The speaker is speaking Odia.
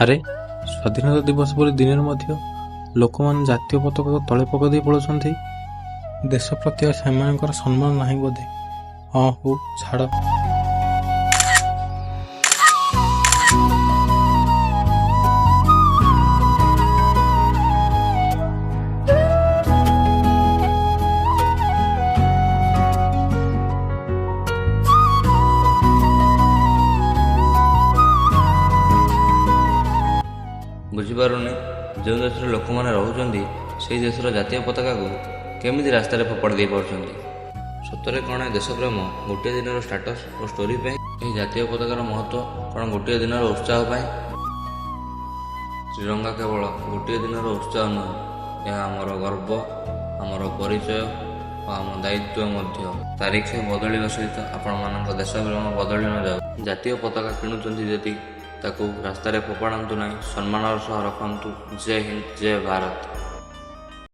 ଆରେ ସ୍ୱାଧୀନତା ଦିବସ ବୋଲି ଦିନରେ ମଧ୍ୟ ଲୋକମାନେ ଜାତୀୟ ପତାକାକୁ ତଳେ ପକାଇ ଦେଇ ପଳାଉଛନ୍ତି। ଦେଶ ପ୍ରତି ଆଉ ସେମାନଙ୍କର ସମ୍ମାନ ନାହିଁ ବୋଧେ। ହଁ ହଉ ଛାଡ଼। ବୁଝିପାରୁନି, ଯେଉଁ ଦେଶରେ ଲୋକମାନେ ରହୁଛନ୍ତି ସେହି ଦେଶର ଜାତୀୟ ପତାକାକୁ କେମିତି ରାସ୍ତାରେ ଫୋପାଡ଼ି ଦେଇ ପାରୁଛନ୍ତି। ସତରେ କ'ଣ ଏ ଦେଶପ୍ରେମ ଗୋଟିଏ ଦିନର ଷ୍ଟାଟସ୍ ଓ ଷ୍ଟୋରି ପାଇଁ? ଏହି ଜାତୀୟ ପତାକାର ମହତ୍ତ୍ୱ କ'ଣ ଗୋଟିଏ ଦିନର ଉତ୍ସାହ ପାଇଁ? ତ୍ରିରଙ୍ଗା କେବଳ ଗୋଟିଏ ଦିନର ଉତ୍ସାହ ନୁହେଁ, ଏହା ଆମର ଗର୍ବ, ଆମର ପରିଚୟ ଓ ଆମ ଦାୟିତ୍ୱ ମଧ୍ୟ। ତାରିଖ ବଦଳିବା ସହିତ ଆପଣମାନଙ୍କ ଦେଶପ୍ରେମ ବଦଳି ନ ଯାଉ। ଜାତୀୟ ପତାକା କିଣୁଛନ୍ତି ଯଦି ତାକୁ ରାସ୍ତାରେ ଫୋପାଡ଼ନ୍ତୁ ନାହିଁ, ସମ୍ମାନର ସହ ରଖନ୍ତୁ। ଜୟ ହିନ୍ଦ, ଜୟ ଭାରତ।